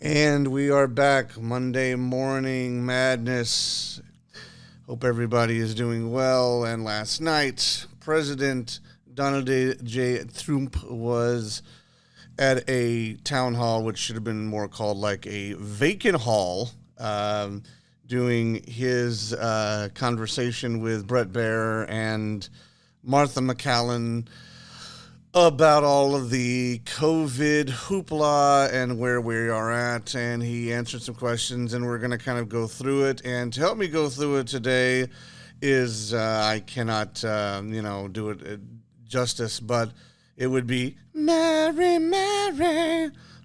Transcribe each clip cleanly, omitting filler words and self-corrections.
And we are back. Monday morning madness. Hope everybody is doing well. And last night, President Donald J. Trump was at a town hall, which should have been more called like a vacant hall, doing his conversation with Bret Baier and Martha MacCallum about all of the COVID hoopla and where we are at. And he answered some questions, and we're going to kind of go through it. And to help me go through it today is I cannot, do it justice, but it would be Mary.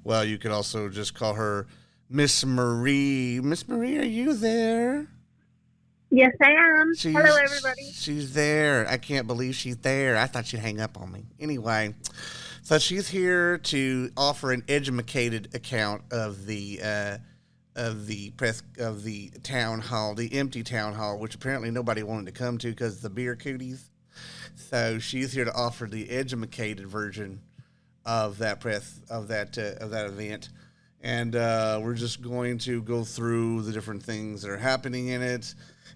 Well, you could also just call her Miss Marie. Miss Marie, are you there? Yes, I am. Hello, everybody. She's there. I can't believe she's there. I thought she'd hang up on me. Anyway, so she's here to offer an educated account of the town hall, the empty town hall, which apparently nobody wanted to come to because the beer cooties. So she's here to offer the educated version of that event, and we're just going to go through the different things that are happening in it.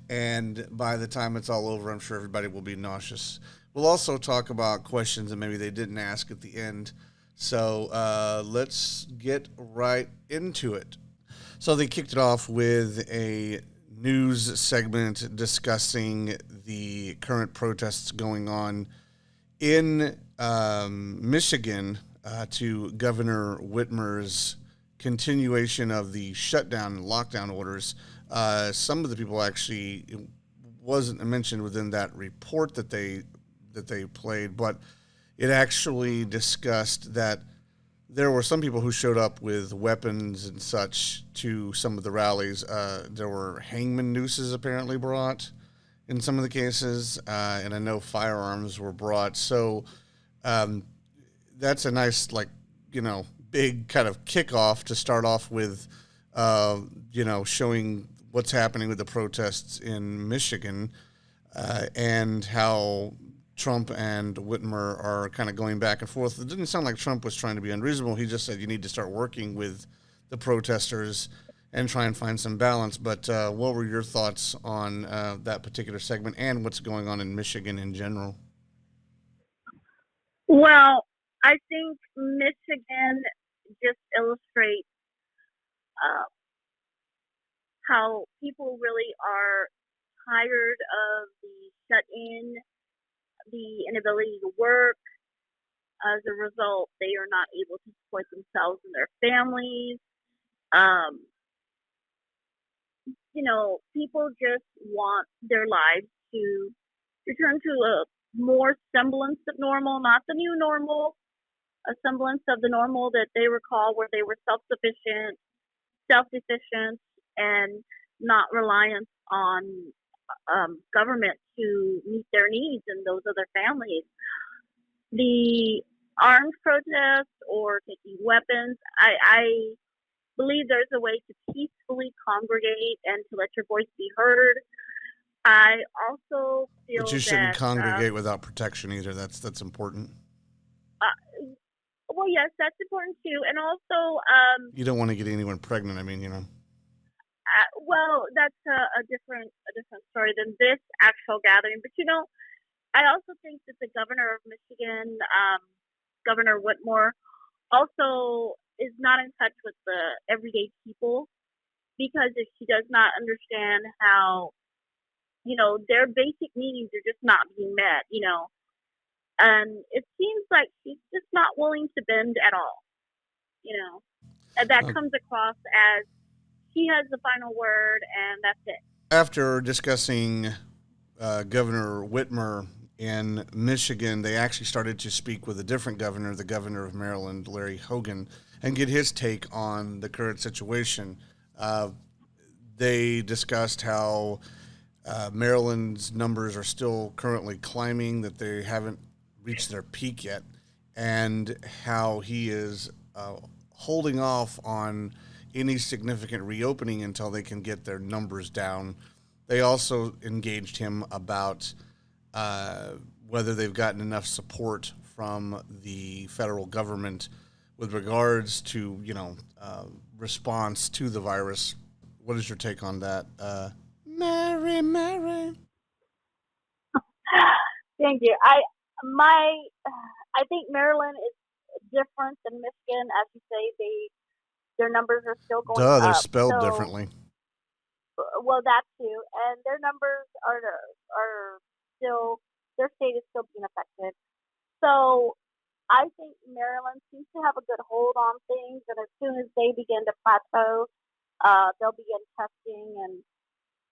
And by the time it's all over, I'm sure everybody will be nauseous. We'll also talk about questions that maybe they didn't ask at the end. So let's get right into it. So they kicked it off with a news segment discussing the current protests going on in Michigan to Governor Whitmer's continuation of the shutdown and lockdown orders. Some of the people actually, it wasn't mentioned within that report that they played, but it actually discussed that there were some people who showed up with weapons and such to some of the rallies. There were hangman nooses apparently brought in some of the cases, and I know firearms were brought. So that's a nice, big kind of kickoff to start off with, showing what's happening with the protests in Michigan and how Trump and Whitmer are kind of going back and forth. It didn't sound like Trump was trying to be unreasonable. He just said you need to start working with the protesters and try and find some balance. But what were your thoughts on that particular segment and what's going on in Michigan in general? Well, I think Michigan just illustrates how people really are tired of the shut-in, the inability to work. As a result, they are not able to support themselves and their families. People just want their lives to return to a more semblance of normal, not the new normal, a semblance of the normal that they recall where they were self-sufficient, self-efficient, and not reliant on government to meet their needs and those of their families. The armed protest or taking weapons, I believe there's a way to peacefully congregate and to let your voice be heard. I also feel but you shouldn't congregate without protection either. That's important. Well, yes, that's important too, and also you don't want to get anyone pregnant. Well, that's a different story than this actual gathering. But I also think that the governor of Michigan, Governor Whitmer, also is not in touch with the everyday people, because if she does not understand how, their basic needs are just not being met, and it seems like she's just not willing to bend at all, and that comes across as he has the final word and that's it. After discussing Governor Whitmer in Michigan, they actually started to speak with a different governor, the governor of Maryland, Larry Hogan, and get his take on the current situation. They discussed how Maryland's numbers are still currently climbing, that they haven't reached their peak yet, and how he is holding off on any significant reopening until they can get their numbers down. They also engaged him about whether they've gotten enough support from the federal government with regards to, response to the virus. What is your take on that? Mary. Thank you. I think Maryland is different than Michigan, as you say. Their numbers are still going Duh, they're up. spelled So, differently. well, that too, and their numbers are still their state is still being affected. So I think Maryland seems to have a good hold on things, and as soon as they begin to plateau, they'll begin testing and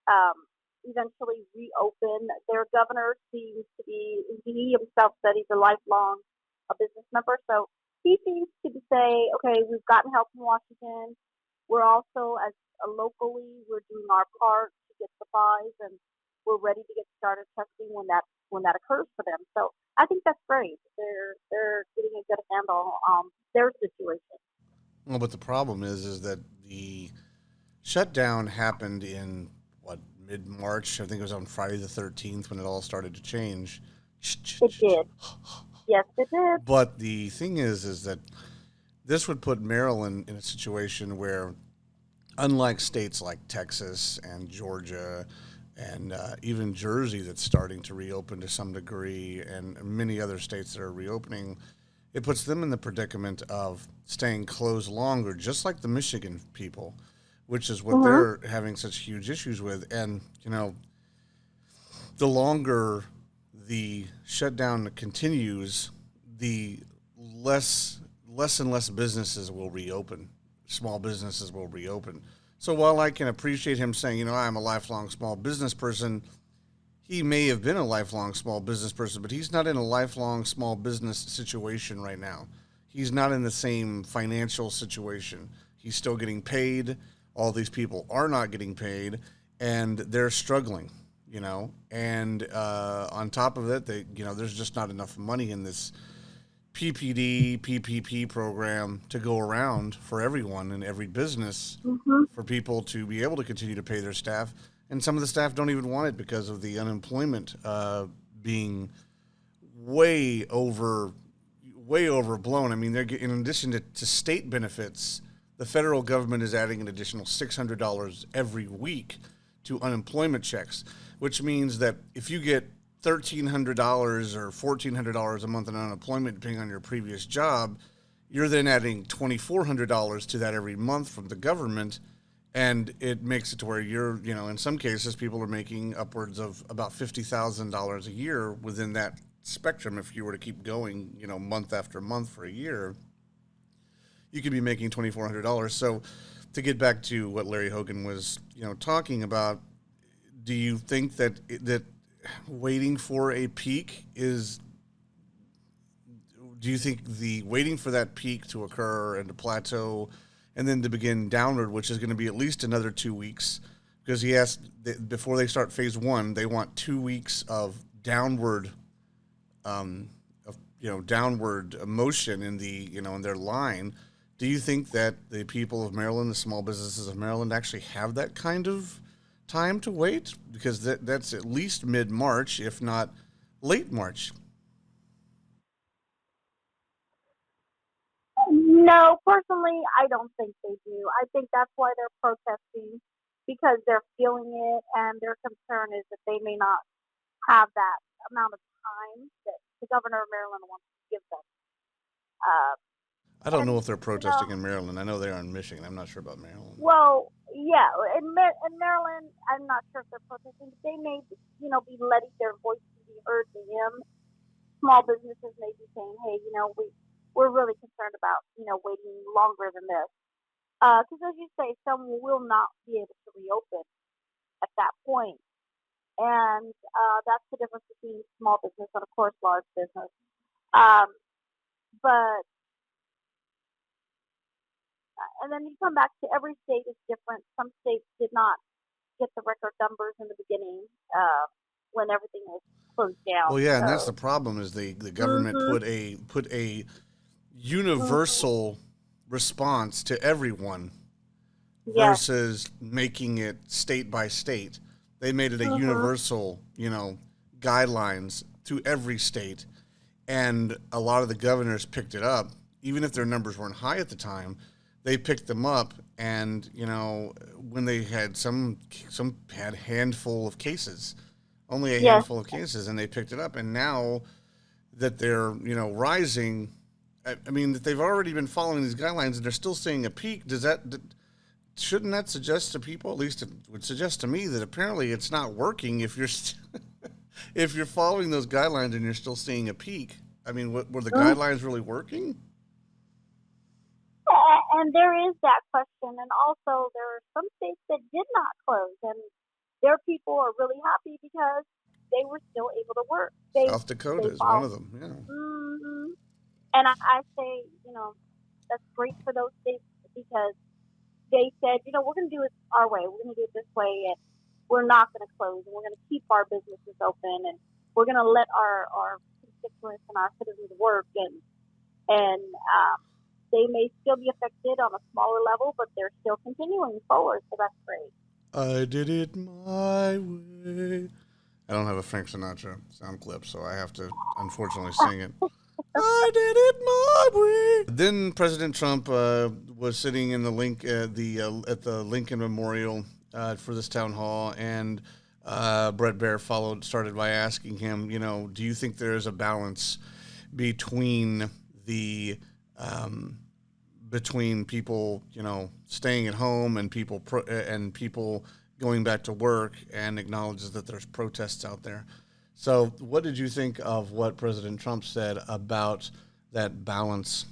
um, eventually reopen. Their governor seems to be, he himself said he's a lifelong a business member, so he seems to say, okay, we've gotten help from Washington. We're also, as locally, we're doing our part to get supplies, and we're ready to get started testing when that occurs for them. So I think that's great. They're getting a good handle on their situation. Well, but the problem is that the shutdown happened in what, mid March? I think it was on Friday the 13th when it all started to change. It did. Yes, it did. But the thing is that this would put Maryland in a situation where, unlike states like Texas and Georgia and even Jersey, that's starting to reopen to some degree, and many other states that are reopening, it puts them in the predicament of staying closed longer, just like the Michigan people, which is what they're having such huge issues with. And, the longer the shutdown continues, the less and less businesses will reopen. Small businesses will reopen. So while I can appreciate him saying, I'm a lifelong small business person, he may have been a lifelong small business person, but he's not in a lifelong small business situation right now. He's not in the same financial situation. He's still getting paid. All these people are not getting paid, and they're struggling, And on top of it, there's just not enough money in this PPP program to go around for everyone in every business for people to be able to continue to pay their staff. And some of the staff don't even want it because of the unemployment being way overblown. I mean, they're in addition to state benefits, the federal government is adding an additional $600 every week to unemployment checks, which means that if you get $1,300 or $1,400 a month in unemployment, depending on your previous job, you're then adding $2,400 to that every month from the government, and it makes it to where you're, in some cases, people are making upwards of about $50,000 a year within that spectrum. If you were to keep going, month after month for a year, you could be making $2,400. So, to get back to what Larry Hogan was, talking about, do you think that waiting for a peak is? Do you think the waiting for that peak to occur and to plateau, and then to begin downward, which is going to be at least another 2 weeks, because he asked before they start phase one, they want 2 weeks of downward, downward motion in the in their line. Do you think that the people of Maryland, the small businesses of Maryland, actually have that kind of time to wait? Because that's at least mid-March, if not late March. No, personally, I don't think they do. I think that's why they're protesting, because they're feeling it, and their concern is that they may not have that amount of time that the governor of Maryland wants to give them. Uh, I don't and know if they're protesting in Maryland. I know they are in Michigan. I'm not sure about Maryland. well, yeah, in Maryland, I'm not sure if they're protesting, but they may, be letting their voices be heard to him. Small businesses may be saying, hey, we're really concerned about, waiting longer than this. Because as you say, some will not be able to reopen at that point. And that's the difference between small business and, of course, large business. But and then you come back to every state is different. Some states did not get the record numbers in the beginning when everything was closed down. Well, yeah, and that's the problem is the government put a universal response to everyone versus making it state by state. They made it a universal, guidelines to every state, and a lot of the governors picked it up, even if their numbers weren't high at the time. they picked them up, and when they had some had a handful of cases, only a Yes. handful of cases, and they picked it up, and now that they're rising, I mean that they've already been following these guidelines and they're still seeing a peak. Shouldn't that suggest to people, at least it would suggest to me, that apparently it's not working if you're if you're following those guidelines and you're still seeing a peak? I mean, were the Mhm. guidelines really working? And there is that question. And also, there are some states that did not close, and their people are really happy because they were still able to work. South Dakota They is one followed. of them. Yeah. hmm And I say, that's great for those states because they said, we're going to do it our way. We're going to do it this way, and we're not going to close, and we're going to keep our businesses open, and we're going to let our constituents and our citizens work, and they may still be affected on a smaller level, but they're still continuing forward. So that's great. I did it my way. I don't have a Frank Sinatra sound clip, so I have to unfortunately sing it. I did it my way. Then President Trump was sitting in the at the Lincoln Memorial for this town hall, and Bret Baier started by asking him, do you think there is a balance between the between people, staying at home and people going back to work, and acknowledges that there's protests out there. So, what did you think of what President Trump said about that balance?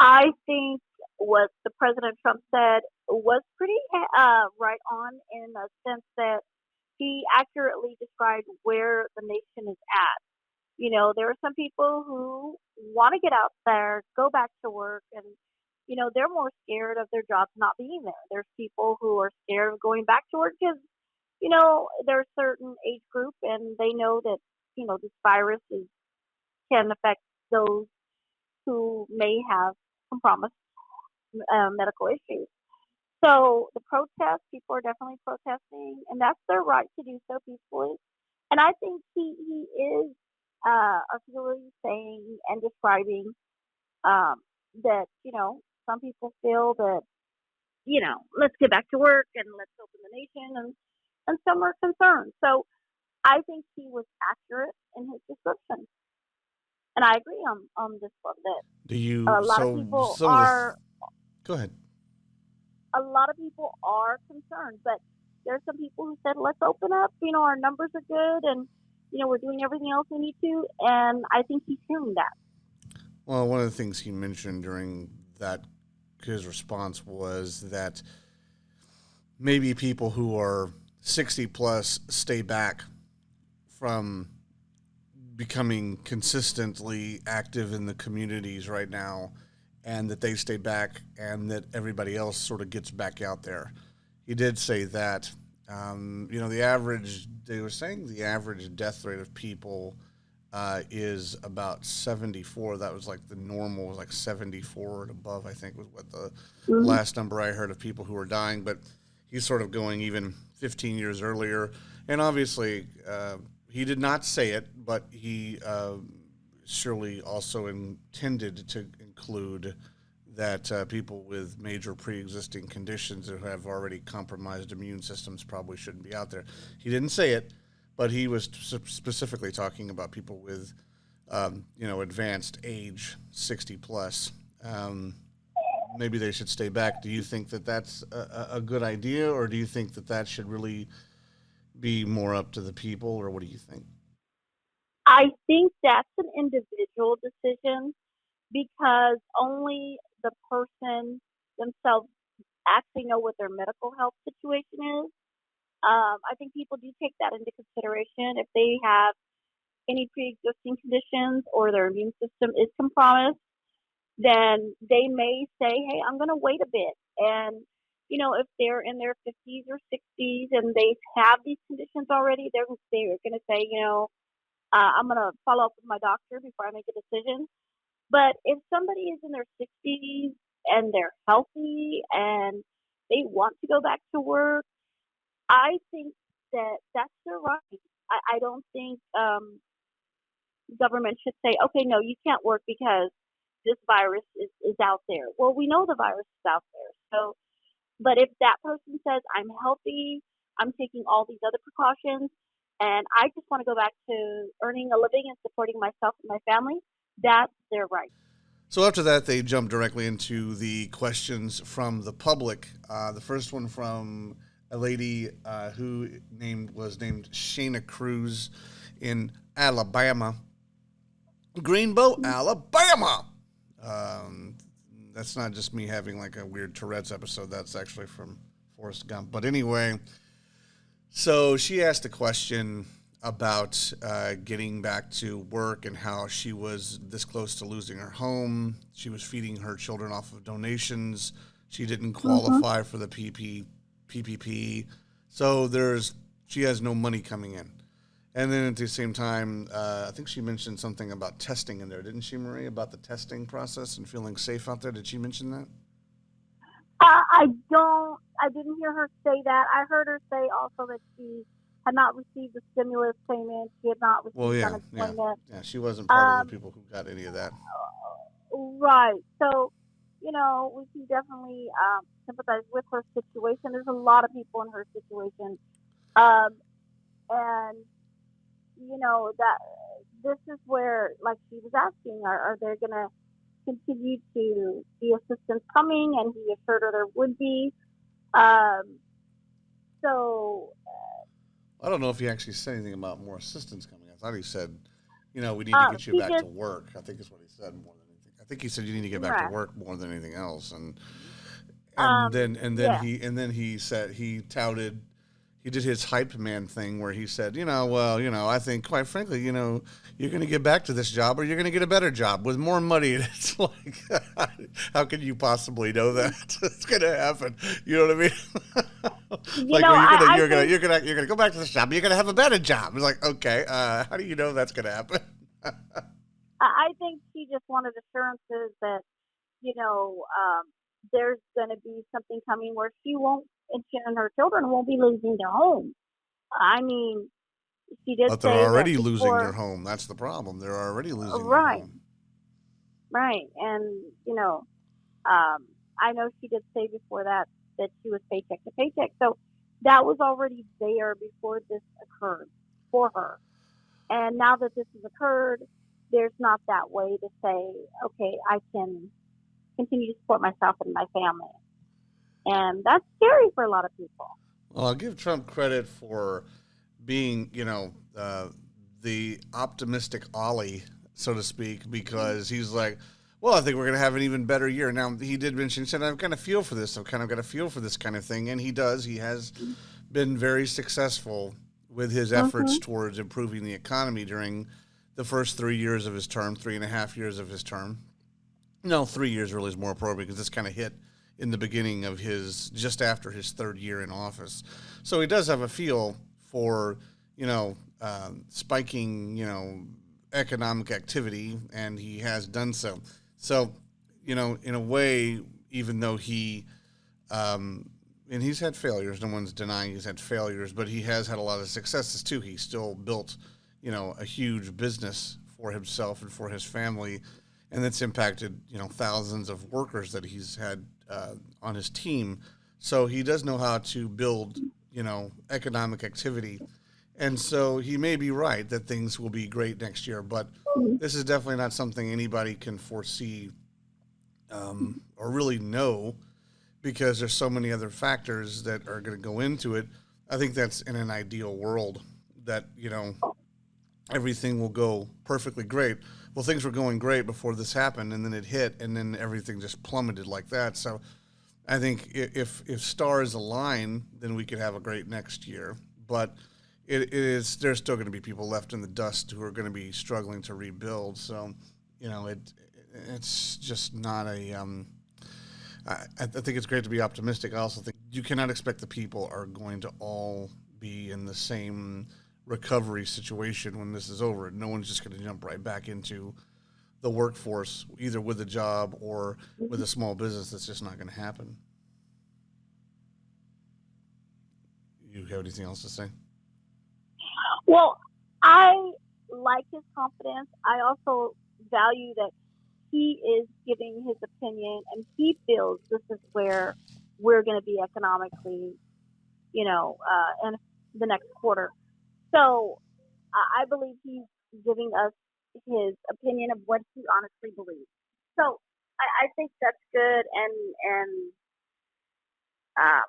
I think what the President Trump said was pretty right on in the sense that he accurately described where the nation is at. There are some people who want to get out there, go back to work, and they're more scared of their jobs not being there. There's people who are scared of going back to work because they're a certain age group and they know that this virus can affect those who may have some medical issues. So the protests, people are definitely protesting, and that's their right to do so peacefully. And I think he is articulately saying and describing um, that some people feel that let's get back to work and let's open the nation, and some are concerned. So I think he was accurate in his description, and I agree on this one that Do you a lot of so people some of the are go ahead. concerned, but there's some people who said let's open up. Our numbers are good, and we're doing everything else we need to, and I think he's hearing that. Well, one of the things he mentioned during that his response was that maybe people who are 60 plus stay back from becoming consistently active in the communities right now, and that they stay back and that everybody else sort of gets back out there. He did say that. They were saying the average death rate of people is about 74. That was like the normal was like 74 and above, I think was what the Mm-hmm. last number I heard of people who were dying. But he's sort of going even 15 years earlier. And obviously, he did not say it, but he surely also intended to include that people with major pre-existing conditions who have already compromised immune systems probably shouldn't be out there. He didn't say it, but he was specifically talking about people with, advanced age, 60 plus. Um, Maybe they should stay back. Do you think that that's a good idea, or do you think that that should really be more up to the people, or what do you think? I think that's an individual decision because only the person themselves actually know what their medical health situation is. I think people do take that into consideration if they have any pre-existing conditions or their immune system is compromised. Then they may say, "Hey, I'm going to wait a bit." And if they're in their 50s or 60s and they have these conditions already, they're going to say, I'm going to follow up with my doctor before I make a decision. But if somebody is in their 60s and they're healthy and they want to go back to work, I think that that's their right. I don't think government should say, okay, no, you can't work because this virus is out there. Well, we know the virus is out there. So, but if that person says, I'm healthy, I'm taking all these other precautions, and I just want to go back to earning a living and supporting myself and my family, that's their right. So after that, they jumped directly into the questions from the public. The first one from a lady who was named Shayna Cruz in Alabama, Greenbow, Alabama. That's not just me having like a weird Tourette's episode. That's actually from Forrest Gump. But anyway, so she asked a question about getting back to work and how she was this close to losing her home. She was feeding her children off of donations. She didn't qualify for the PPP. So she has no money coming in. And then at the same time, I think she mentioned something about testing in there, didn't she, Marie, about the testing process and feeling safe out there? Did she mention that? I didn't hear her say that. I heard her say also that she had not received the stimulus payment. She had not received unemployment. Yeah, she wasn't part of the people who got any of that. Right. So, we can definitely sympathize with her situation. There's a lot of people in her situation. And, that this is where, like she was asking, are there going to continue to be assistance coming? And he assured her there would be. So I don't know if he actually said anything about more assistance coming. I thought he said, we need to get you back to work. I think is what he said more than anything. I think he said you need to get back to work more than anything else. And then he said he did his hype man thing where he said, I think quite frankly, you're going to get back to this job or you're going to get a better job with more money. And it's like, how can you possibly know that it's going to happen? You know what I mean? You're going to go back to this job. You're going to have a better job. It's like, okay, how do you know that's going to happen? I think she just wanted assurances that, there's going to be something coming where she and her children won't be losing their home. I mean, she did. But they're already losing their home. That's the problem. They're already losing their home. Right, and I know she did say before that she was paycheck to paycheck. So that was already there before this occurred for her. And now that this has occurred, there's not that way to say, okay, I can continue to support myself and my family. And that's scary for a lot of people. Well, I'll give Trump credit for being, the optimistic Ollie, so to speak, because he's like, well, I think we're going to have an even better year. Now, he did mention, he said, I've got a feel for this. I've kind of got a feel for this kind of thing. And he does. He has been very successful with his efforts towards improving the economy during the first 3 years of his term, 3.5 years of his term. No, 3 years really is more appropriate because this kind of hit in the beginning of just after his third year in office. So he does have a feel for, spiking, economic activity, and he has done so. So, in a way, even though he, and he's had failures, no one's denying he's had failures, but he has had a lot of successes too. He still built, a huge business for himself and for his family, and that's impacted, thousands of workers that he's had on his team. So he does know how to build, economic activity. And so he may be right that things will be great next year, but this is definitely not something anybody can foresee or really know because there's so many other factors that are going to go into it. I think that's in an ideal world that, everything will go perfectly great. Well, things were going great before this happened, and then it hit, and then everything just plummeted like that. So I think if stars align, then we could have a great next year. But there's still going to be people left in the dust who are going to be struggling to rebuild. So, it's just not a I think it's great to be optimistic. I also think you cannot expect the people are going to all be in the same recovery situation when this is over. No one's just going to jump right back into the workforce, either with a job or with a small business. That's just not going to happen. You have anything else to say? Well, I like his confidence. I also value that he is giving his opinion, and he feels this is where we're going to be economically, in the next quarter. So I believe he's giving us his opinion of what he honestly believes. So I think that's good, and of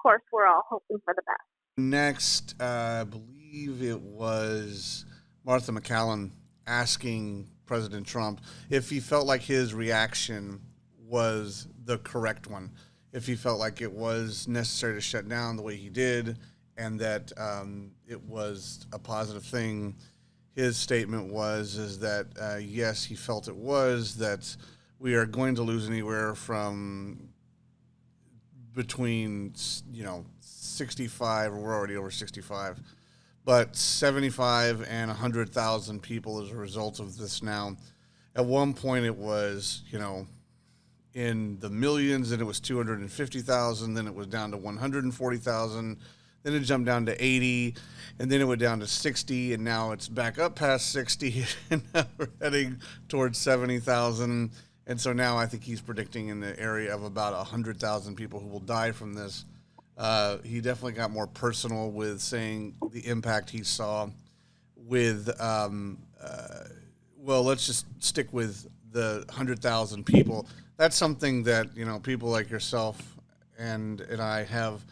course we're all hoping for the best. Next, I believe it was Martha MacCallum asking President Trump if he felt like his reaction was the correct one, if he felt like it was necessary to shut down the way he did, and that it was a positive thing. His statement is that yes, he felt it was, that we are going to lose anywhere from between 65, or we're already over 65, but 75 and 100,000 people as a result of this now. At one point it was, in the millions, and it was 250,000, then it was down to 140,000, then it jumped down to 80, and then it went down to 60, and now it's back up past 60, and now we're heading towards 70,000. And so now I think he's predicting in the area of about 100,000 people who will die from this. He definitely got more personal with saying the impact he saw with, let's just stick with the 100,000 people. That's something that, people like yourself and I have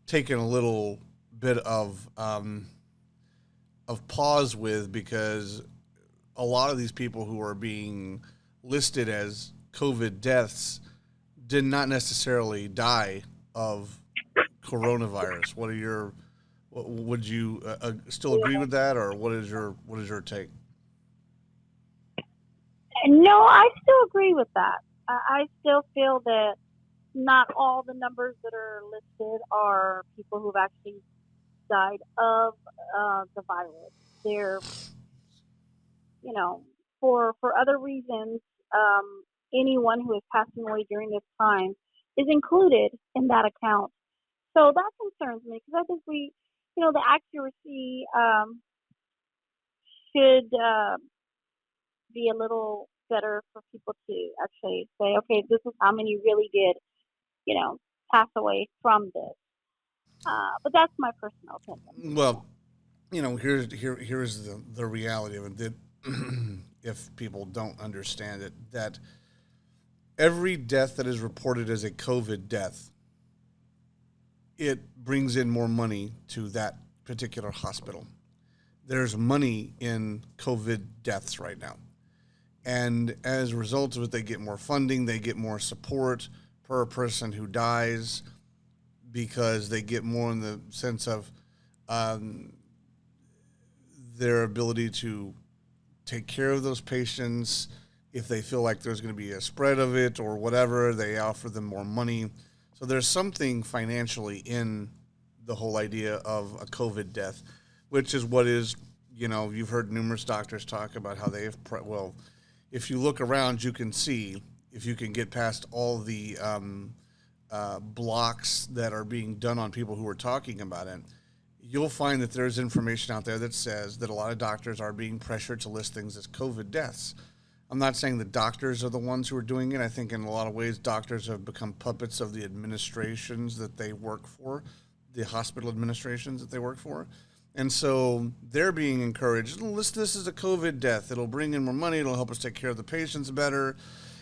taken a little bit of pause with, because a lot of these people who are being listed as COVID deaths did not necessarily die of coronavirus. Would you still agree with that, or what is your take? No, I still agree with that. I still feel that not all the numbers that are listed are people who've actually died of the virus. They're, for other reasons, anyone who is passing away during this time is included in that account. So that concerns me, because I think the accuracy should be a little better for people to actually say, okay, this is how many really did, pass away from this. But that's my personal opinion. Well, here's the reality of it. That if people don't understand it, that every death that is reported as a COVID death, it brings in more money to that particular hospital. There's money in COVID deaths right now. And as a result of it, they get more funding, they get more support per person who dies, because they get more in the sense of their ability to take care of those patients. If they feel like there's going to be a spread of it or whatever, they offer them more money. So there's something financially in the whole idea of a COVID death, which is what is, you've heard numerous doctors talk about how they have, if you look around, you can see, if you can get past all the blocks that are being done on people who are talking about it, you'll find that there's information out there that says that a lot of doctors are being pressured to list things as COVID deaths. I'm not saying the doctors are the ones who are doing it. I think in a lot of ways, doctors have become puppets of the administrations that they work for, the hospital administrations that they work for. And so they're being encouraged, list this as a COVID death. It'll bring in more money. It'll help us take care of the patients better.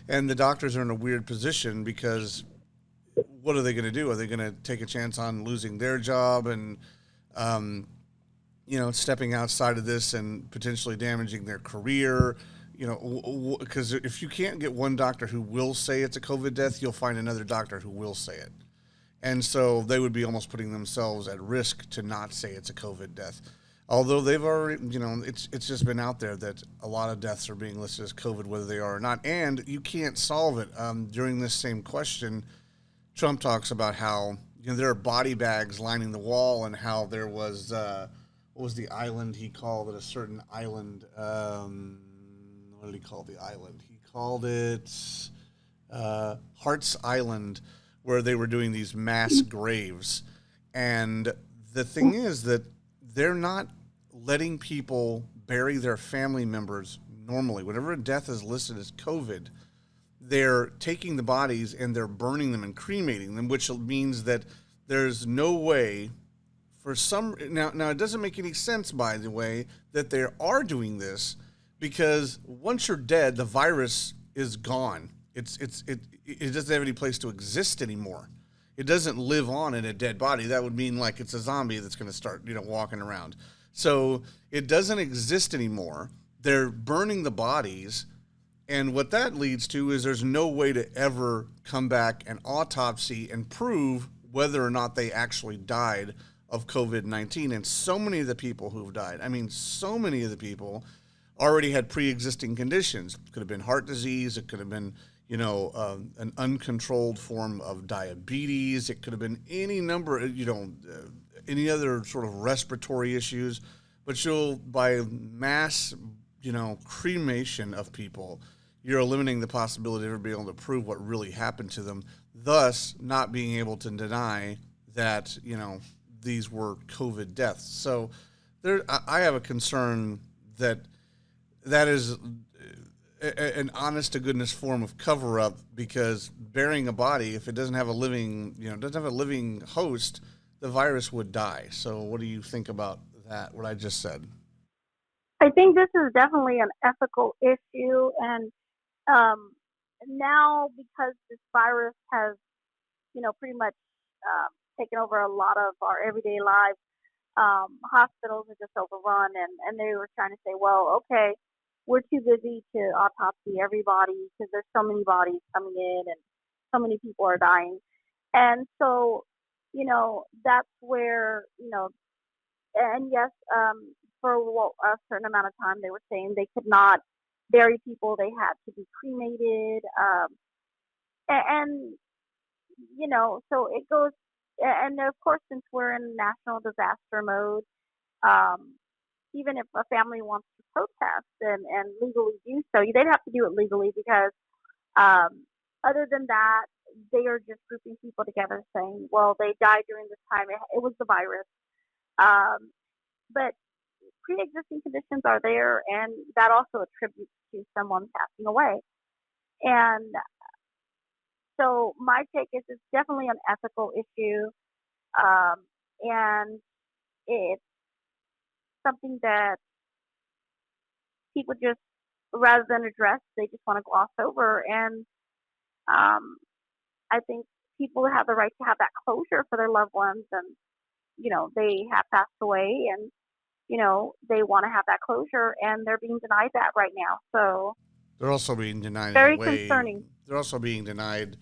And the doctors are in a weird position, because what are they going to do? Are they going to take a chance on losing their job and, stepping outside of this and potentially damaging their career? Because if you can't get one doctor who will say it's a COVID death, you'll find another doctor who will say it. And so they would be almost putting themselves at risk to not say it's a COVID death. Although they've already, it's just been out there that a lot of deaths are being listed as COVID, whether they are or not. And you can't solve it. During this same question, Trump talks about how there are body bags lining the wall, and how there was, what was the island he called it? A certain island. What did he call the island? He called it Hart's Island, where they were doing these mass graves. And the thing is that they're not letting people bury their family members normally. Whenever a death is listed as COVID, they're taking the bodies and they're burning them and cremating them, which means that there's no way for some now it doesn't make any sense, by the way, that they are doing this, because once you're dead, the virus is gone. It doesn't have any place to exist anymore. It doesn't live on in a dead body. That would mean like it's a zombie that's going to start, walking around. So it doesn't exist anymore. They're burning the bodies. And what that leads to is there's no way to ever come back and autopsy and prove whether or not they actually died of COVID-19. And so many of the people who've died, so many of the people already had pre-existing conditions. It could have been heart disease. It could have been, an uncontrolled form of diabetes. It could have been any number, any other sort of respiratory issues. But by mass, cremation of people, you're eliminating the possibility of ever being able to prove what really happened to them, thus not being able to deny that, these were COVID deaths. So I have a concern that is an honest to goodness form of cover up, because burying a body, if it doesn't have a living host, the virus would die. So what do you think about that, what I just said? I think this is definitely an ethical issue, and now because this virus has, pretty much taken over a lot of our everyday lives, hospitals are just overrun, and they were trying to say, well, okay, we're too busy to autopsy everybody because there's so many bodies coming in and so many people are dying. And so, that's where, and yes, for a certain amount of time, they were saying they could not bury people. They had to be cremated. And so it goes, and of course, since we're in national disaster mode, even if a family wants to protest and legally do so, they'd have to do it legally, because other than that, they are just grouping people together saying, well, they died during this time. It was the virus. But pre-existing conditions are there, and that also attributes to someone passing away. And so my take is it's definitely an ethical issue, and it's something that people just, rather than address, they just want to gloss over. And I think people have the right to have that closure for their loved ones, and they have passed away, and they want to have that closure, and they're being denied that right now. So they're also being denied very concerning. They're also being denied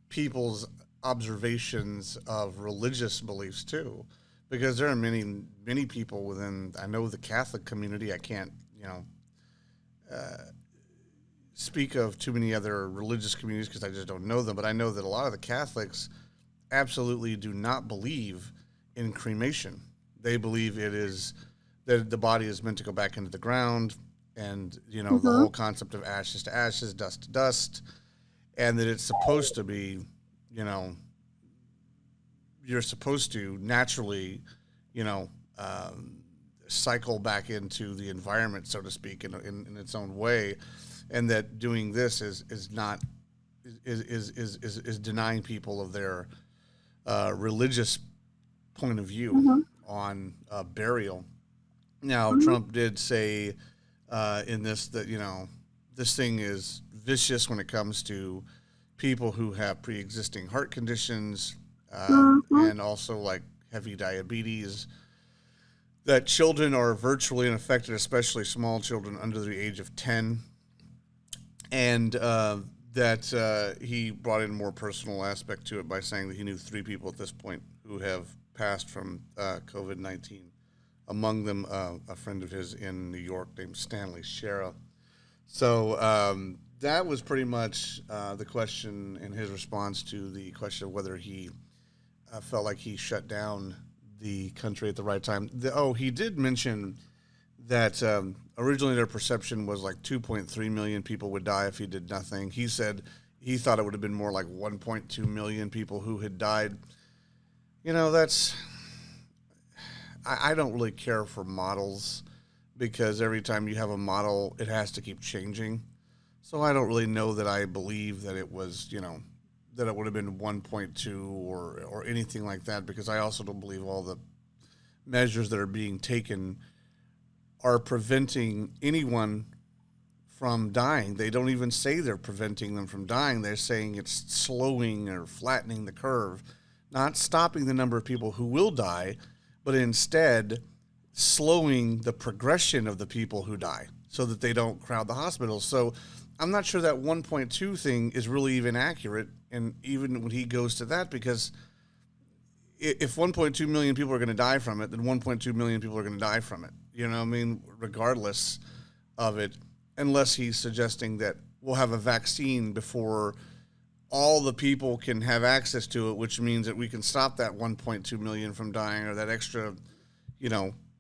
people's observations of religious beliefs too, because there are many people within, I know, the Catholic community. I can't speak of too many other religious communities because I just don't know them, but I know that a lot of the Catholics absolutely do not believe in cremation. They believe it is that the body is meant to go back into the ground, and the whole concept of ashes to ashes, dust to dust, and that it's supposed to be, you're supposed to naturally, cycle back into the environment, so to speak, in its own way, and that doing this is denying people of their religious point of view on burial. Now, Trump did say in this that, this thing is vicious when it comes to people who have pre-existing heart conditions and also like heavy diabetes, that children are virtually unaffected, especially small children under the age of 10, and that he brought in a more personal aspect to it by saying that he knew 3 people at this point who have passed from COVID-19. Among them, a friend of his in New York named Stanley Shera. So that was pretty much the question in his response to the question of whether he felt like he shut down the country at the right time. He did mention that originally their perception was like 2.3 million people would die if he did nothing. He said he thought it would have been more like 1.2 million people who had died. That's... I don't really care for models because every time you have a model, it has to keep changing. So I don't really know that I believe that it was, that it would have been 1.2 or anything like that, because I also don't believe all the measures that are being taken are preventing anyone from dying. They don't even say they're preventing them from dying. They're saying it's slowing or flattening the curve, not stopping the number of people who will die, but instead slowing the progression of the people who die so that they don't crowd the hospitals. So I'm not sure that 1.2 thing is really even accurate. And even when he goes to that, because if 1.2 million people are going to die from it, then 1.2 million people are going to die from it. You know what I mean? Regardless of it, unless he's suggesting that we'll have a vaccine before all the people can have access to it, which means that we can stop that 1.2 million from dying, or that extra,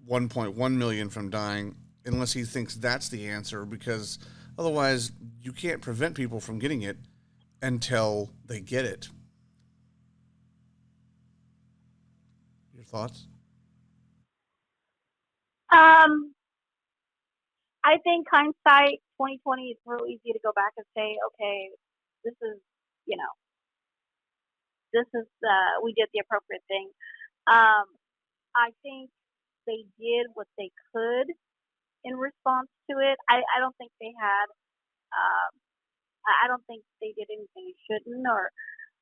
1.1 million from dying, unless he thinks that's the answer, because otherwise you can't prevent people from getting it until they get it. Your thoughts? Um, I think hindsight 2020 is real easy to go back and say, okay, this is, you know, this is we did the appropriate thing. Um, I think they did what they could in response to it. I don't think they had. Um, I don't think they did anything they shouldn't, or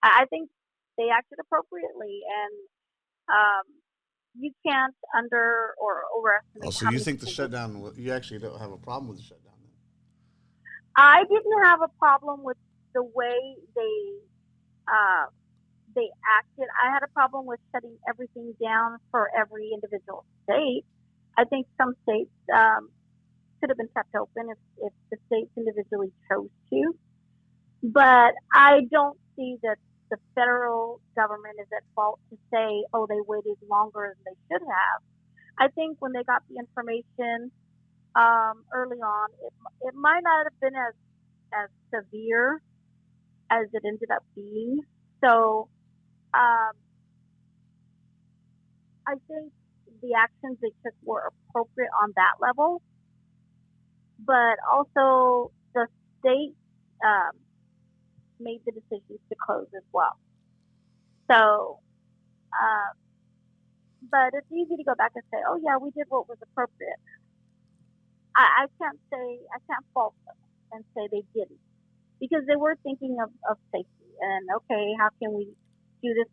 I think they acted appropriately, and um, you can't under or Oh, overestimate so how you many think the people. shutdown? You actually don't have a problem with the shutdown, then? I didn't have a problem with the way uh, they acted. I had a problem with shutting everything down for every individual state. I think some states could have been kept open if the states individually chose to. But I don't see that the federal government is at fault to say, oh, they waited longer than they should have. I think when they got the information early on, it might not have been as severe as it ended up being. So um, I think the actions they took were appropriate on that level, but also the state um, made the decisions to close as well. So, um, but it's easy to go back and say, oh yeah, we did what was appropriate. I can't say I can't fault them and say they didn't, because they were thinking of safety and okay, how can we do this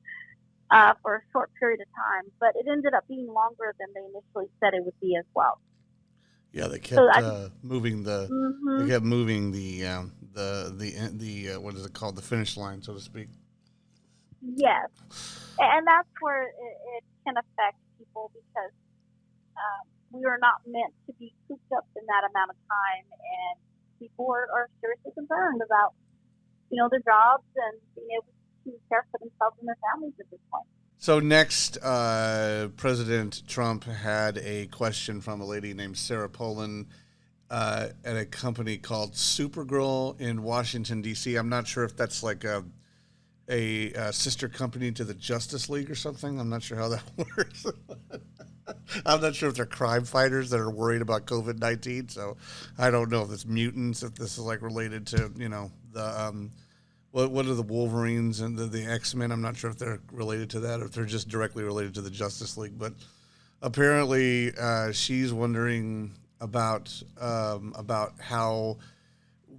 for a short period of time? But it ended up being longer than they initially said it would be as well. Yeah, they So kept I, moving they mm-hmm, kept moving the what is it called, the finish line, so to speak. yes, and that's where it can affect people because we are not meant to be cooped up in that amount of time, and people are seriously concerned about their jobs and being able to care for themselves and their families at this point. So next, President Trump had a question from a lady named Sarah Polin at a company called Supergirl in Washington D.C. I'm not sure if that's like a sister company to the Justice League or something. I'm not sure how that works. I'm not sure if they're crime fighters that are worried about COVID-19. So I don't know if it's mutants, if this is like related to the what are the Wolverines and the X-Men. I'm not sure if they're related to that or if they're just directly related to the Justice League. But apparently, she's wondering about how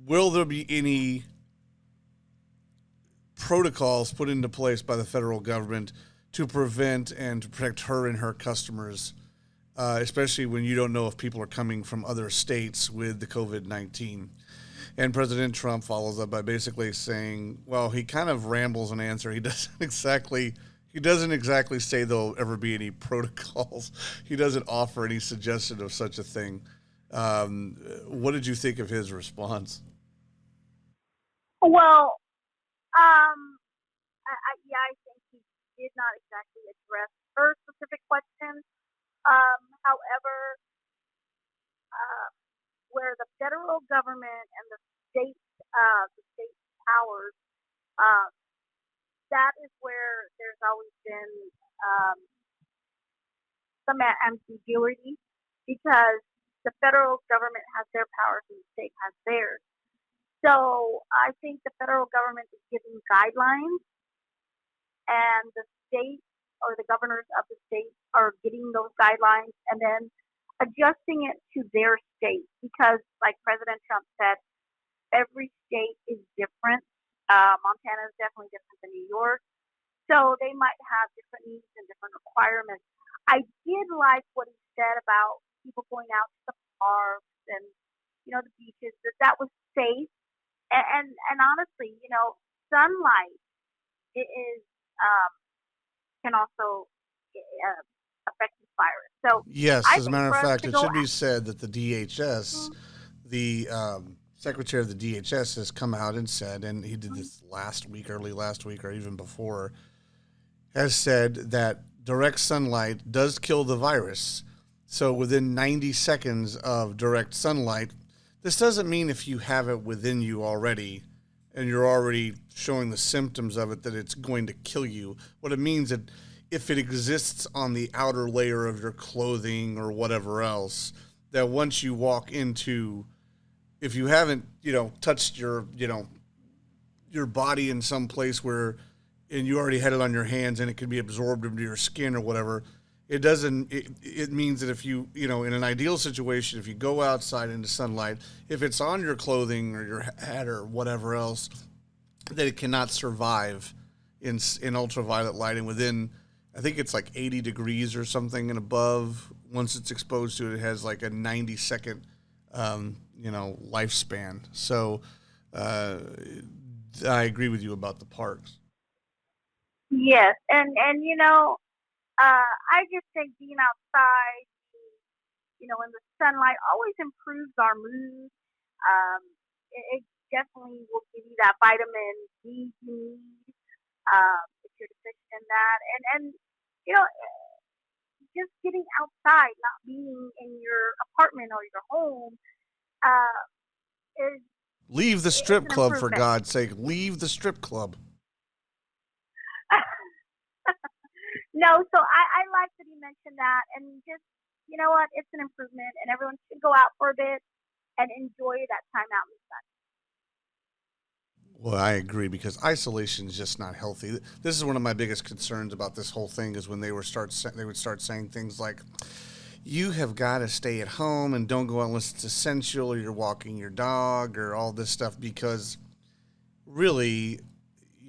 will there be any protocols put into place by the federal government to prevent and to protect her and her customers, especially when you don't know if people are coming from other states with the COVID-19. And President Trump follows up by basically saying, well, he kind of rambles an answer. He doesn't exactly say there'll ever be any protocols. He doesn't offer any suggestion of such a thing. What did you think of his response? Well, yeah, I think he did not exactly address her specific question. However, uh, where the federal government and the state powers, uh, that is where there's always been um, some ambiguity because the federal government has their powers and the state has theirs. So I think the federal government is giving guidelines, and the state or the governors of the state are getting those guidelines and then adjusting it to their state because, like President Trump said, every state is different. Montana is definitely different than New York. So they might have different needs and different requirements. I did like what he said about people going out to the parks and, the beaches, that was safe. And honestly, sunlight is can also affect the virus. So yes, I as a think matter of for us fact, to it go should be said that the DHS, the secretary of the DHS, has come out and said, and he did this early last week, or even before, has said that direct sunlight does kill the virus. So within 90 seconds of direct sunlight, this doesn't mean if you have it within you already and you're already showing the symptoms of it that it's going to kill you. What it means that if it exists on the outer layer of your clothing or whatever else, that once you walk into, if you haven't, touched your body in some place where, and you already had it on your hands and it can be absorbed into your skin or whatever, it means that if you, in an ideal situation, if you go outside into sunlight, if it's on your clothing or your hat or whatever else, that it cannot survive in ultraviolet lighting within, I think it's like 80 degrees or something and above. Once it's exposed to it, it has like a 90-second, lifespan. So I agree with you about the parks. Yes, and I just think being outside, in the sunlight always improves our mood. It definitely will give you that vitamin D you need if you're deficient in that. And just getting outside, not being in your apartment or your home, is leave the strip club, for improvement. God's sake. Leave the strip club. No, so I like that he mentioned that, and just, what, it's an improvement, and everyone should go out for a bit and enjoy that time out in the sun. Well, I agree, because isolation is just not healthy. This is one of my biggest concerns about this whole thing, is when they would start saying things like, you have got to stay at home and don't go out unless it's essential, or you're walking your dog, or all this stuff, because really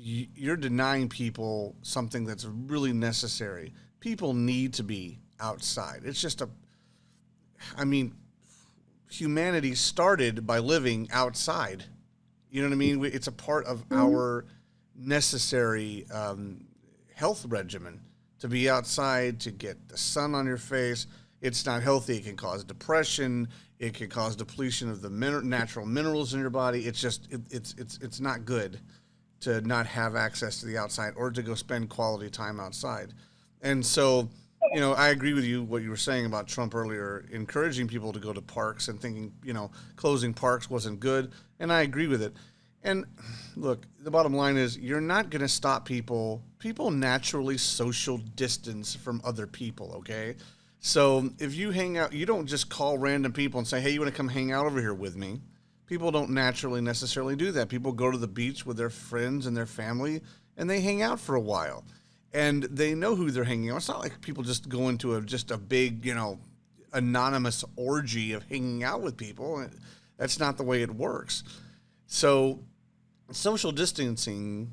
you're denying people something that's really necessary. People need to be outside. It's just humanity started by living outside. You know what I mean? It's a part of our necessary health regimen to be outside, to get the sun on your face. It's not healthy. It can cause depression. It can cause depletion of the natural minerals in your body. It's just, it's not good to not have access to the outside or to go spend quality time outside. And so, I agree with you, what you were saying about Trump earlier, encouraging people to go to parks and thinking, closing parks wasn't good. And I agree with it. And look, the bottom line is, you're not going to stop people. People naturally social distance from other people, okay? So if you hang out, you don't just call random people and say, hey, you want to come hang out over here with me? People don't naturally necessarily do that. People go to the beach with their friends and their family, and they hang out for a while. And they know who they're hanging out. It's not like people just go into a big, anonymous orgy of hanging out with people. That's not the way it works. So social distancing,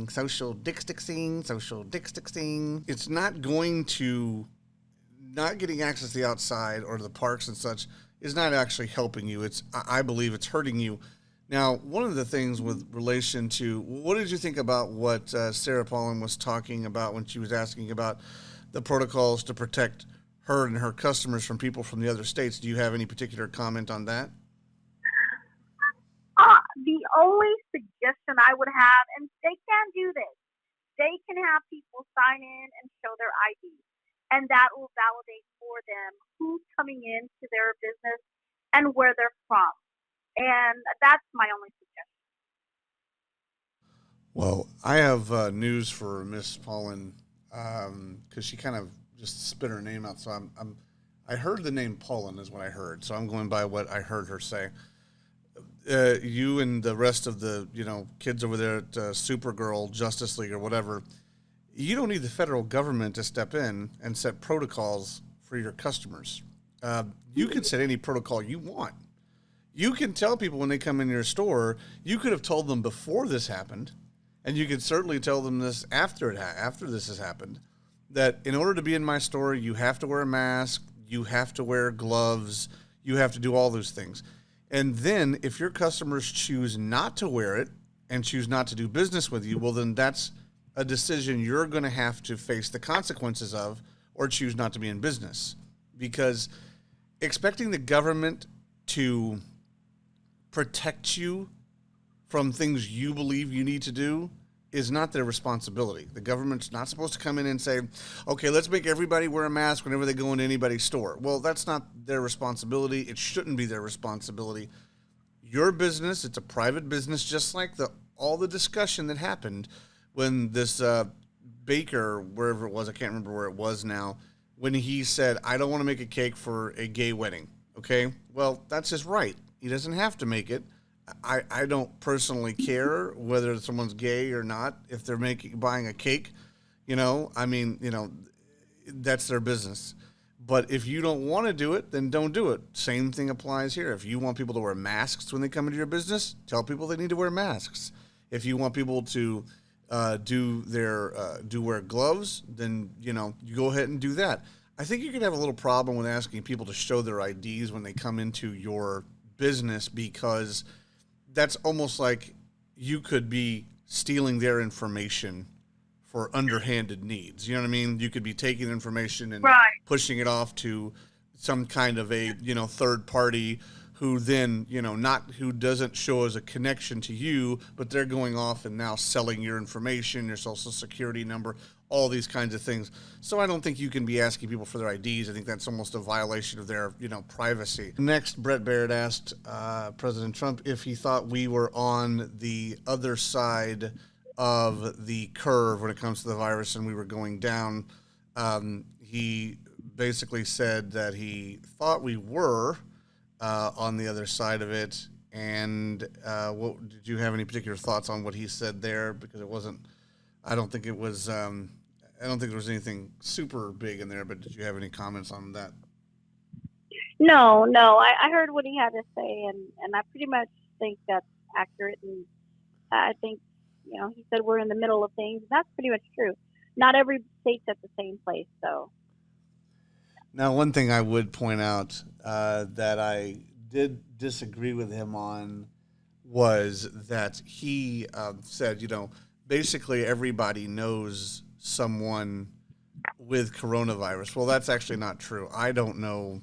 social distancing, it's not going to, not getting access to the outside or to the parks and such is not actually helping you. I believe it's hurting you. Now, one of the things with relation to, what did you think about what Sarah Palin was talking about when she was asking about the protocols to protect her and her customers from people from the other states? Do you have any particular comment on that? The only suggestion I would have, and they can do this, they can have people sign in and show their ID, and that will validate for them who's coming into their business and where they're from. And that's my only suggestion. Well, I have news for Miss Paulin, because she kind of just spit her name out. So I heard the name Poland is what I heard, so I'm going by what I heard her say. You and the rest of the kids over there at Supergirl, Justice League, or whatever, you don't need the federal government to step in and set protocols for your customers. You can set any protocol you want. You can tell people when they come in your store. You could have told them before this happened, and you could certainly tell them this after this has happened, that in order to be in my store, you have to wear a mask, you have to wear gloves, you have to do all those things. And then if your customers choose not to wear it and choose not to do business with you, well, then that's a decision you're going to have to face the consequences of, or choose not to be in business. Because expecting the government to protect you from things you believe you need to do is not their responsibility. The government's not supposed to come in and say, okay, let's make everybody wear a mask whenever they go into anybody's store. Well, that's not their responsibility. It shouldn't be their responsibility. Your business, it's a private business, just like all the discussion that happened when this baker, wherever it was, I can't remember where it was now, when he said, I don't want to make a cake for a gay wedding. Okay? Well, that's his right. He doesn't have to make it. I don't personally care whether someone's gay or not. If they're buying a cake, that's their business. But if you don't want to do it, then don't do it. Same thing applies here. If you want people to wear masks when they come into your business, tell people they need to wear masks. If you want people to wear gloves, then you go ahead and do that. I think you could have a little problem with asking people to show their IDs when they come into your business, because that's almost like you could be stealing their information for underhanded needs. You know what I mean? You could be taking information and pushing it off to some kind of a, third party who then, who doesn't show as a connection to you, but they're going off and now selling your information, your social security number, all these kinds of things. So I don't think you can be asking people for their IDs. I think that's almost a violation of their, privacy. Next, Bret Baier asked President Trump if he thought we were on the other side of the curve when it comes to the virus and we were going down. He basically said that he thought we were on the other side of it. And did you have any particular thoughts on what he said there? Because it wasn't, I don't think there was anything super big in there, but did you have any comments on that? No. I heard what he had to say, and I pretty much think that's accurate. And I think, he said we're in the middle of things. That's pretty much true. Not every state's at the same place, so. Now, one thing I would point out that I did disagree with him on was that he said, basically everybody knows someone with coronavirus. Well, that's actually not true. I don't know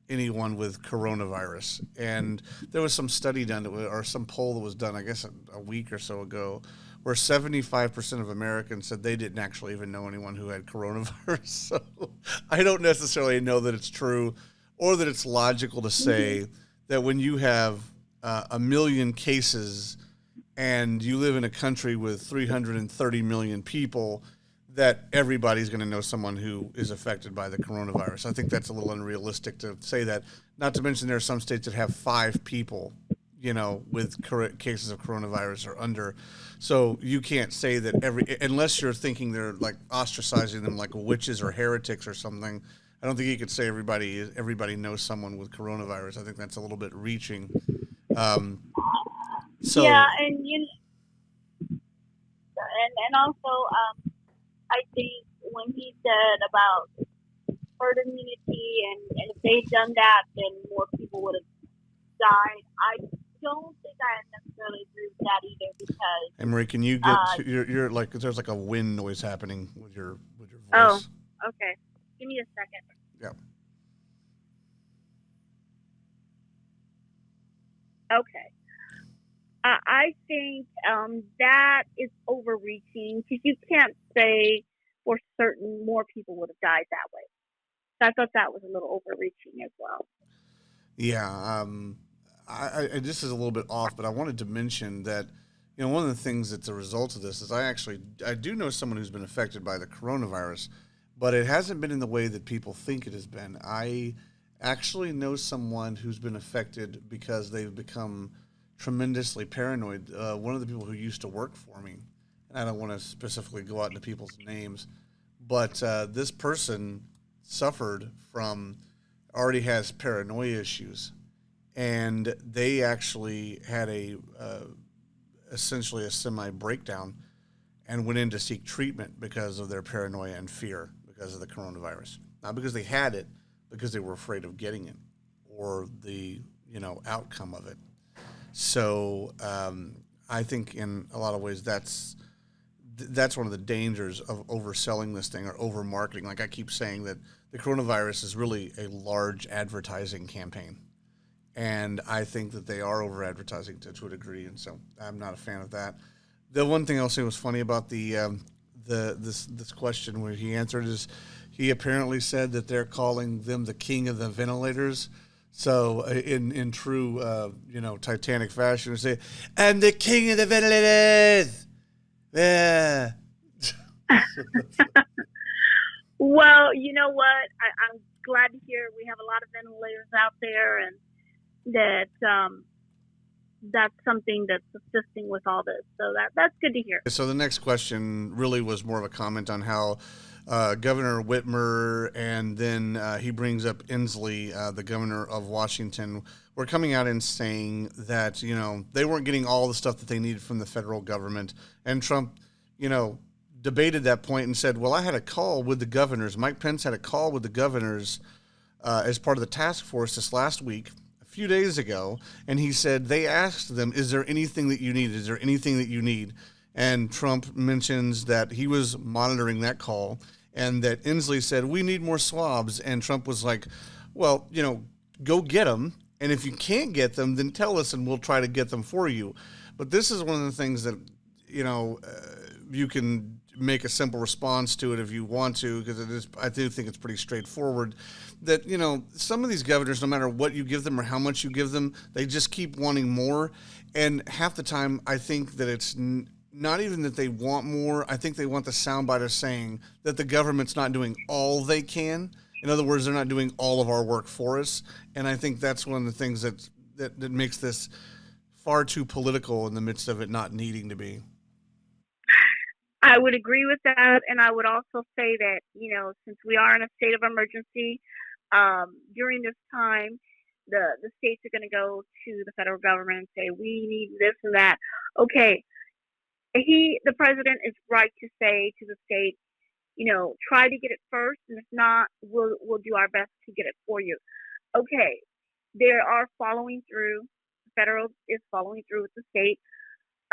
anyone with coronavirus. And there was some study done, or some poll that was done, I guess a week or so ago, where 75% of Americans said they didn't actually even know anyone who had coronavirus. So I don't necessarily know that it's true or that it's logical to say that when you have 1 million cases and you live in a country with 330 million people, that everybody's going to know someone who is affected by the coronavirus. I think that's a little unrealistic to say that. Not to mention there are some states that have 5 people, with cases of coronavirus or under. So you can't say that unless you're thinking they're like ostracizing them like witches or heretics or something. I don't think you could say everybody knows someone with coronavirus. I think that's a little bit reaching. Yeah, and also, I think when he said about herd immunity and if they'd done that, then more people would have died. I don't think I necessarily agree with that either, because. Hey, Marie, can you get you're like, there's like a wind noise happening with your voice. Oh, okay. Give me a second. Yeah. Okay. I think that is overreaching, because you can't say for certain more people would have died that way. So I thought that was a little overreaching as well. Yeah, I this is a little bit off, but I wanted to mention that one of the things that's a result of this is I do know someone who's been affected by the coronavirus, but it hasn't been in the way that people think it has been. I actually know someone who's been affected because they've become tremendously paranoid. One of the people who used to work for me, and I don't want to specifically go out into people's names, but this person suffered from, already has paranoia issues, and they actually had essentially a semi breakdown and went in to seek treatment because of their paranoia and fear because of the coronavirus. Not because they had it, because they were afraid of getting it or the outcome of it. So I think in a lot of ways that's one of the dangers of overselling this thing or over marketing. Like I keep saying that the coronavirus is really a large advertising campaign. And I think that they are over advertising to a degree. And so I'm not a fan of that. The one thing I'll say was funny about this question where he answered is he apparently said that they're calling them the king of the ventilators. So in true Titanic fashion, say, "I'm the king of the ventilators." Yeah. Well, you know what? I'm glad to hear we have a lot of ventilators out there, and that that's something that's assisting with all this. So that's good to hear. So the next question really was more of a comment on how Governor Whitmer and then he brings up Inslee, the governor of Washington, were coming out and saying that, they weren't getting all the stuff that they needed from the federal government. And Trump, debated that point and said, well, I had a call with the governors. Mike Pence had a call with the governors as part of the task force this last week, a few days ago. And he said, they asked them, is there anything that you need? Is there anything that you need? And Trump mentions that he was monitoring that call and that Inslee said, we need more swabs. And Trump was like, well, go get them. And if you can't get them, then tell us and we'll try to get them for you. But this is one of the things that, you can make a simple response to it if you want to, because I do think it's pretty straightforward that, some of these governors, no matter what you give them or how much you give them, they just keep wanting more. And half the time, I think that it's not even that they want more. I think they want the soundbite of saying that the government's not doing all they can. In other words, they're not doing all of our work for us. And I think that's one of the things that makes this far too political in the midst of it not needing to be. I would agree with that, and I would also say that, since we are in a state of emergency, during this time, the states are going to go to the federal government and say, we need this and that. Okay, the president is right to say to the state, try to get it first, and if not, we'll do our best to get it for you. Okay, they are following through. The federal is following through with the state.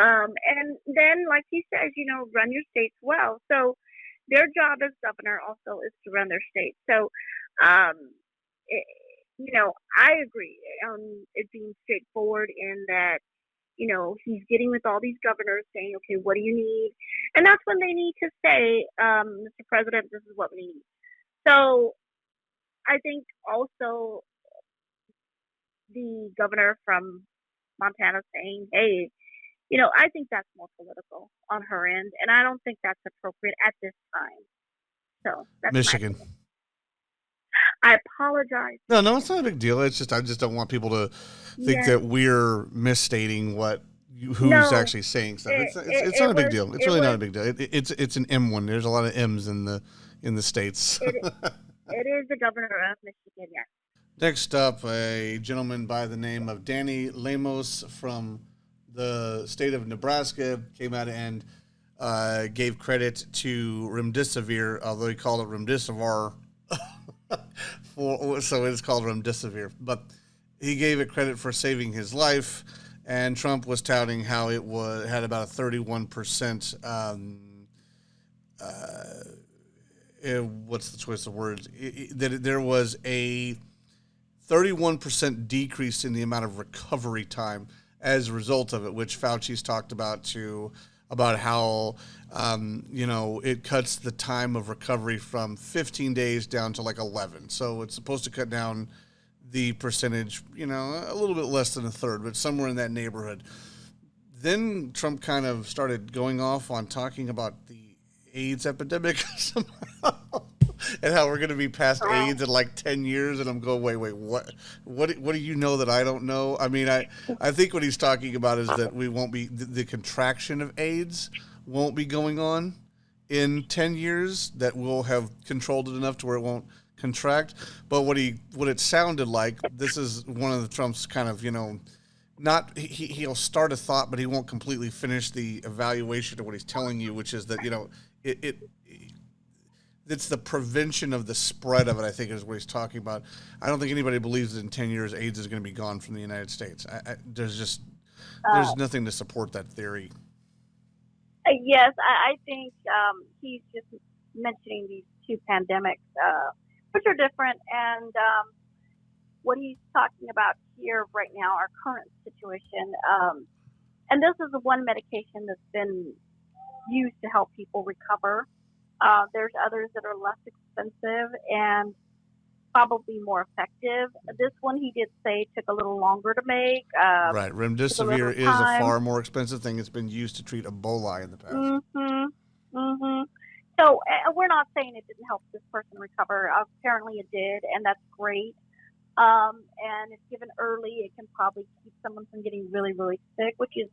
And then, like he says, run your states well. So their job as governor also is to run their state. So, I agree on it being straightforward in that, he's getting with all these governors saying, okay, what do you need? And that's when they need to say, Mr. President, this is what we need. So I think also the governor from Montana saying, hey, I think that's more political on her end, and I don't think that's appropriate at this time. So that's Michigan. I apologize. No, it's not a big deal. It's just I just don't want people to think that we're misstating who's actually saying stuff. It's not a big deal. It's really not a big deal. It's an M one. There's a lot of M's in the states. It is the governor of Michigan. Yes. Next up, a gentleman by the name of Danny Lemos from the state of Nebraska came out and gave credit to remdesivir, although he called it remdesivir, so it's called remdesivir. But he gave it credit for saving his life, and Trump was touting how it had about a 31%. What's the choice of words? That there was a 31% decrease in the amount of recovery time as a result of it, which Fauci's talked about how, it cuts the time of recovery from 15 days down to like 11. So it's supposed to cut down the percentage, a little bit less than a third, but somewhere in that neighborhood. Then Trump kind of started going off on talking about the AIDS epidemic somehow. and how we're going to be past Correct. AIDS in like 10 years. And I'm going, wait, what do you know that I don't know? I mean, I think what he's talking about is that we won't be, the contraction of AIDS won't be going on in 10 years, that we'll have controlled it enough to where it won't contract. But what it sounded like, this is one of the Trump's kind of, not he'll start a thought, but he won't completely finish the evaluation of what he's telling you, which is that it's the prevention of the spread of it. I think is what he's talking about. I don't think anybody believes that in 10 years AIDS is going to be gone from the United States. There's nothing to support that theory. Yes, I think he's just mentioning these two pandemics, which are different, and what he's talking about here right now, our current situation, and this is the one medication that's been used to help people recover. There's others that are less expensive and probably more effective. This one, he did say, took a little longer to make. Right. Remdesivir is a far more expensive thing. It's been used to treat Ebola in the past. So we're not saying it didn't help this person recover. Apparently it did, and that's great. And if given early, it can probably keep someone from getting really, really sick, which is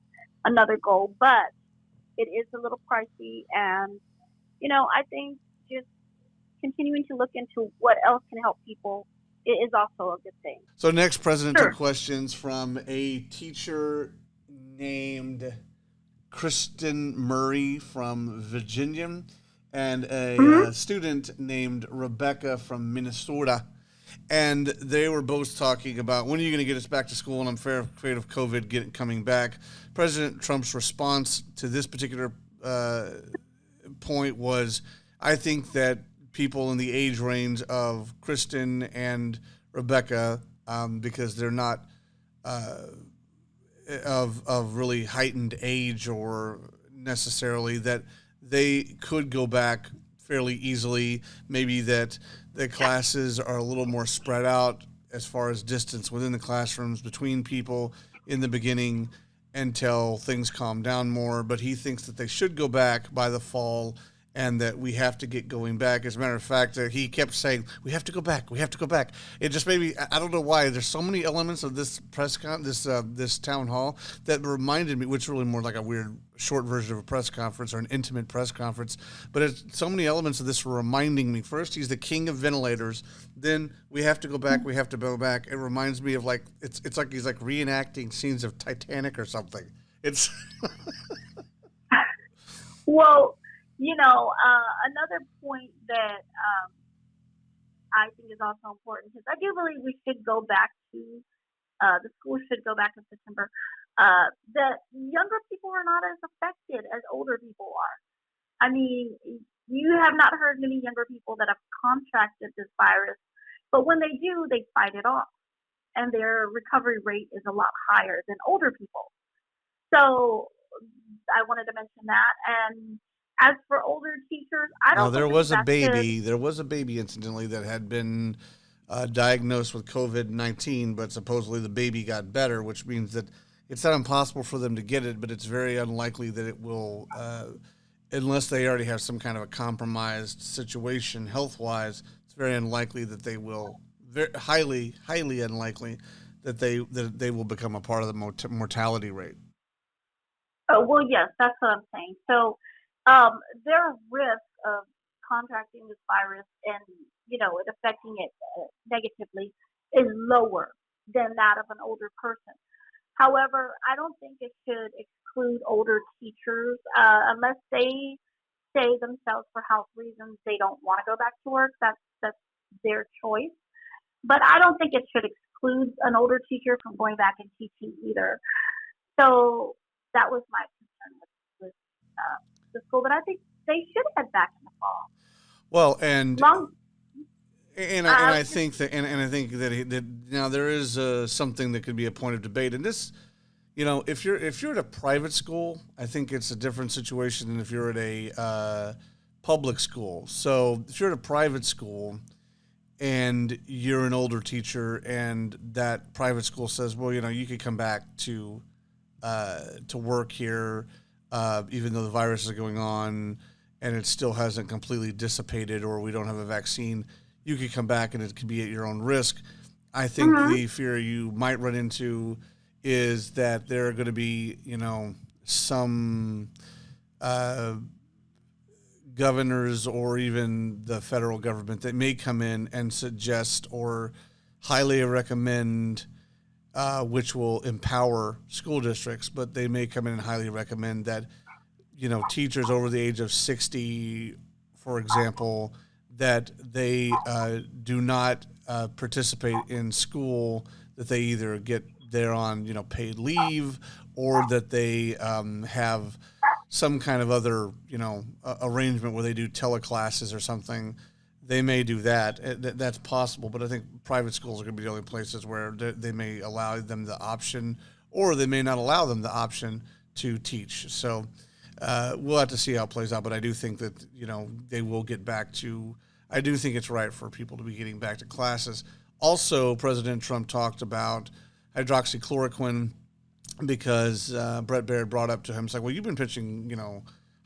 another goal. But it is a little pricey, and, I think just continuing to look into what else can help people is also a good thing. So next, President took questions from a teacher named Kristen Murray from Virginia and a student named Rebecca from Minnesota. And they were both talking about, when are you going to get us back to school? And I'm afraid of COVID coming back. President Trump's response to this particular point was, I think that people in the age range of Kristen and Rebecca, because they're not of really heightened age or necessarily, that they could go back fairly easily. Maybe that the classes are a little more spread out as far as distance within the classrooms between people in the beginning until things calm down more. But he thinks that they should go back by the fall and that we have to get going back. As a matter of fact, he kept saying, we have to go back. It just made me, I don't know why, there's so many elements of this this town hall that reminded me, which is really more like a weird short version of a press conference or an intimate press conference, but it's so many elements of this were reminding me. First, he's the king of ventilators. Then we have to go back. It reminds me of it's like he's like reenacting scenes of Titanic or something. It's well, another point that I think is also important is I do believe we should go back to the schools should go back in September. That younger people are not as affected as older people are. I mean, you have not heard many younger people that have contracted this virus, but when they do, they fight it off, and their recovery rate is a lot higher than older people. So I wanted to mention that. And as for older teachers, I don't. There was a baby. There was a baby, incidentally, that had been diagnosed with COVID-19, but supposedly the baby got better, which means that it's not impossible for them to get it, but it's very unlikely that it will, unless they already have some kind of a compromised situation health-wise. It's very unlikely that they will. Highly unlikely that they will become a part of the mortality rate. Oh well, yes, that's what I'm saying. So. Their risk of contracting this virus and, it affecting it negatively is lower than that of an older person. However, I don't think it should exclude older teachers unless they say themselves for health reasons they don't want to go back to work. That's their choice. But I don't think it should exclude an older teacher from going back and teaching either. So that was my concern with the school, but I think they should head back in the fall. Well, I think that now there is something that could be a point of debate, and this, if you're at a private school, I think it's a different situation than if you're at a public school. So if you're at a private school and you're an older teacher, and that private school says, well, you could come back to work here. Even though the virus is going on, and it still hasn't completely dissipated, or we don't have a vaccine, you could come back and it could be at your own risk. I think Mhm. the fear you might run into is that there are going to be, some uh, governors or even the federal government that may come in and suggest or highly recommend, which will empower school districts, but they may come in and highly recommend that, teachers over the age of 60, for example, that they do not participate in school, that they either get there on, paid leave, or that they have some kind of other, arrangement where they do teleclasses or something. They may do that. That's possible, but I think private schools are going to be the only places where they may allow them the option, or they may not allow them the option to teach. So we'll have to see how it plays out. But I do think that they will get back to. I do think it's right for people to be getting back to classes. Also, President Trump talked about hydroxychloroquine because Bret Baier brought up to him, it's like, well, you've been pitching,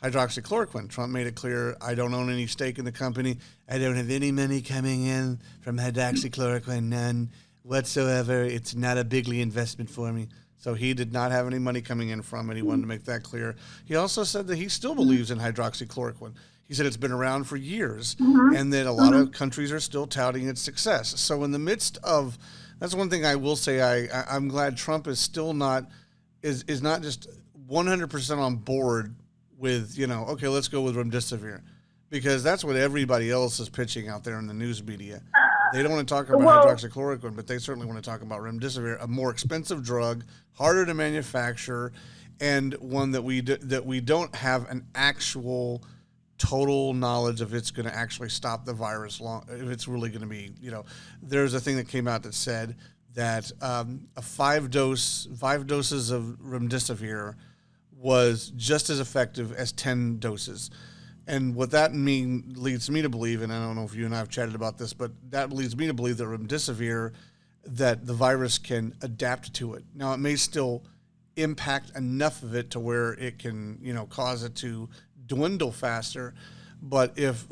hydroxychloroquine. Trump made it clear, I don't own any stake in the company. I don't have any money coming in from hydroxychloroquine, none whatsoever. It's not a bigly investment for me. So he did not have any money coming in from it. He wanted to make that clear. He also said that he still believes in hydroxychloroquine. He said it's been around for years, Mhm. and that a lot of countries are still touting its success. So in the midst of, that's one thing I will say, I'm glad Trump is still not, is not just 100% on board with, okay, let's go with remdesivir, because that's what everybody else is pitching out there in the news media. They don't want to talk about Well, hydroxychloroquine, but they certainly want to talk about remdesivir, a more expensive drug, harder to manufacture, and one that we don't have an actual total knowledge of it's going to actually stop the virus long, if it's really going to be, there's a thing that came out that said that a five doses of remdesivir was just as effective as 10 doses. And what that leads me to believe, and I don't know if you and I have chatted about this, but that leads me to believe that remdesivir, that the virus can adapt to it. Now, it may still impact enough of it to where it can, cause it to dwindle faster. But if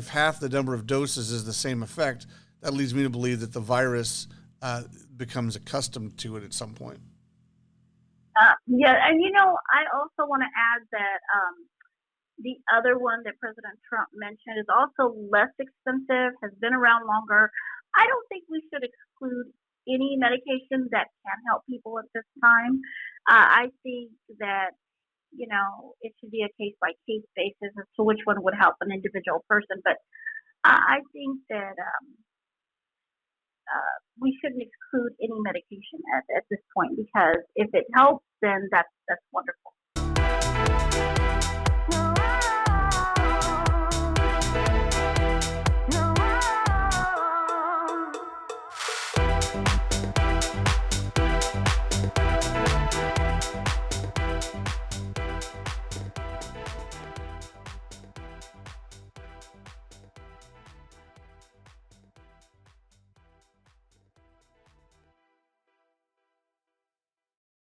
half the number of doses is the same effect, that leads me to believe that the virus becomes accustomed to it at some point. yeah, and I also want to add that the other one that President Trump mentioned is also less expensive, has been around longer. I don't think we should exclude any medication that can help people at this time. I think that it should be a case by case basis as to which one would help an individual person. But I think that we shouldn't exclude any medication at this point, because if it helps, then that's wonderful.